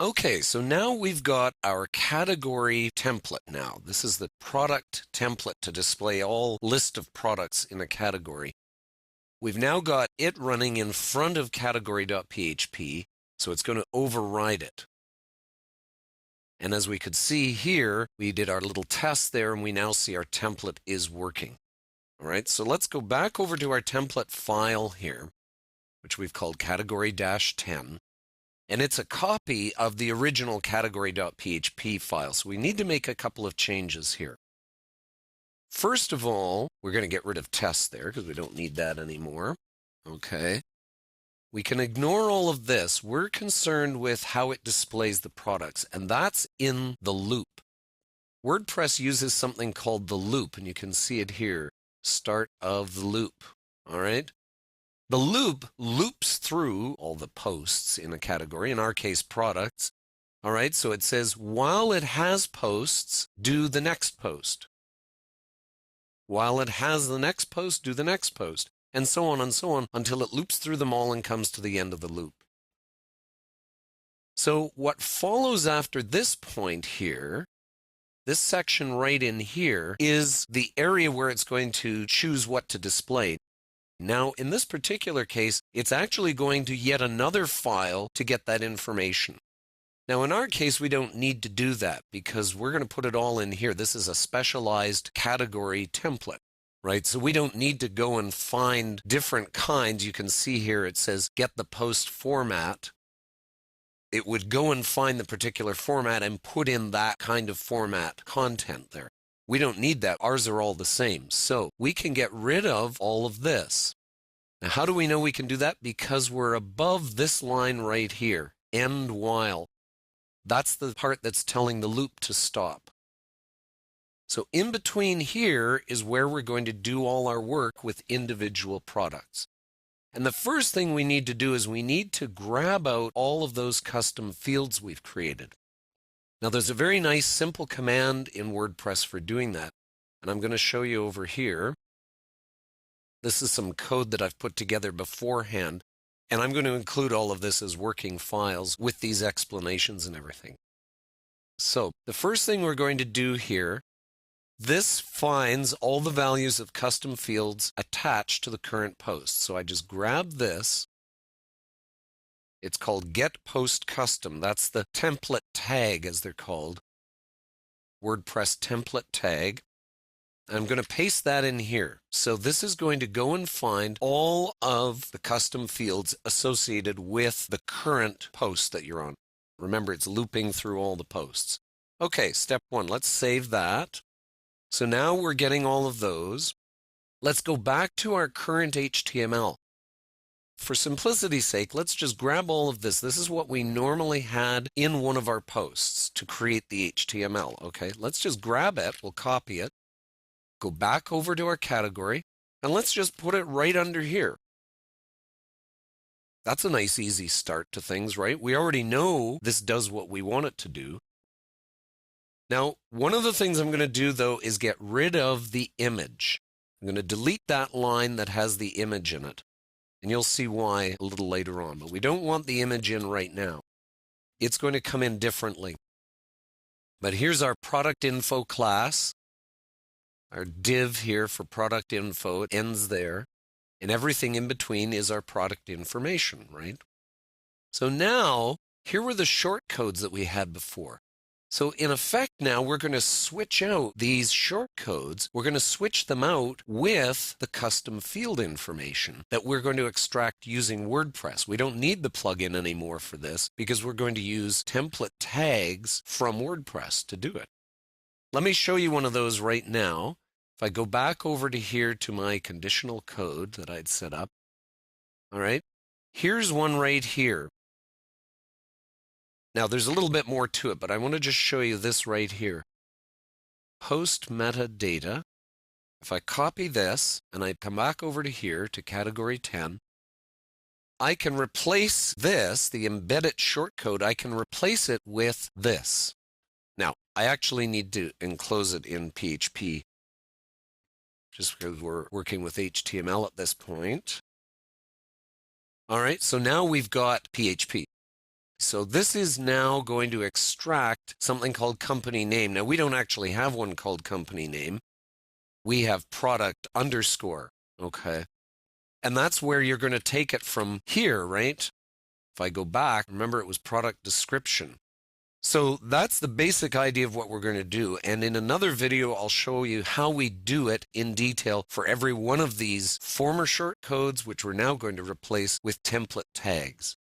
Okay, so now we've got our category template now. This is the product template to display all list of products in a category. We've now got it running in front of category.php, so it's going to override it. And as we could see here, we did our little test there, and we now see our template is working. All right, so let's go back over to our template file here, which we've called category-10. And it's a copy of the original category.php file. So we need to make a couple of changes here. First of all, we're going to get rid of test there because we don't need that anymore. Okay. We can ignore all of this. We're concerned with how it displays the products, and that's in the loop. WordPress uses something called the loop, and you can see it here. Start of the loop. All right. The loop loops through all the posts in a category, in our case, products. All right, so it says, while it has posts, do the next post. While it has the next post, do the next post, and so on until it loops through them all and comes to the end of the loop. So what follows after this point here, this section right in here, is the area where it's going to choose what to display. Now, in this particular case, it's actually going to yet another file to get that information. Now, in our case, we don't need to do that because we're going to put it all in here. This is a specialized category template, right? So we don't need to go and find different kinds. You can see here it says get the post format. It would go and find the particular format and put in that kind of format content there. We don't need that. Ours are all the same. So we can get rid of all of this. Now, how do we know we can do that? Because we're above this line right here, end while. That's the part that's telling the loop to stop. So in between here is where we're going to do all our work with individual products. And the first thing we need to do is we need to grab out all of those custom fields we've created. Now, there's a very nice simple command in WordPress for doing that, and I'm going to show you over here. This is some code that I've put together beforehand, and I'm going to include all of this as working files with these explanations and everything. So the first thing we're going to do here, this finds all the values of custom fields attached to the current post. So I just grab this. It's called Get Post Custom. That's the template tag, as they're called. WordPress template tag. I'm going to paste that in here. So this is going to go and find all of the custom fields associated with the current post that you're on. Remember, it's looping through all the posts. Okay, step one, let's save that. So now we're getting all of those. Let's go back to our current HTML. For simplicity's sake, let's just grab all of this. This is what we normally had in one of our posts to create the HTML, okay? Let's just grab it, we'll copy it, go back over to our category, and let's just put it right under here. That's a nice, easy start to things, right? We already know this does what we want it to do. Now, one of the things I'm going to do, though, is get rid of the image. I'm going to delete that line that has the image in it. And you'll see why a little later on. But we don't want the image in right now. It's going to come in differently. But here's our product info class. Our div here for product info, it ends there. And everything in between is our product information, right? So now, here were the short codes that we had before. So in effect now, we're going to switch out these short codes. We're going to switch them out with the custom field information that we're going to extract using WordPress. We don't need the plugin anymore for this because we're going to use template tags from WordPress to do it. Let me show you one of those right now. If I go back over to here to my conditional code that I'd set up, all right, here's one right here. Now, there's a little bit more to it, but I want to just show you this right here. Post metadata. If I copy this and I come back over to here to category 10, I can replace this, the embedded shortcode, I can replace it with this. Now, I actually need to enclose it in PHP just because we're working with HTML at this point. All right, so now we've got PHP. So this is now going to extract something called company name. Now, we don't actually have one called company name. We have product underscore, okay? And that's where you're going to take it from here, right? If I go back, remember it was product description. So that's the basic idea of what we're going to do. And in another video, I'll show you how we do it in detail for every one of these former short codes, which we're now going to replace with template tags.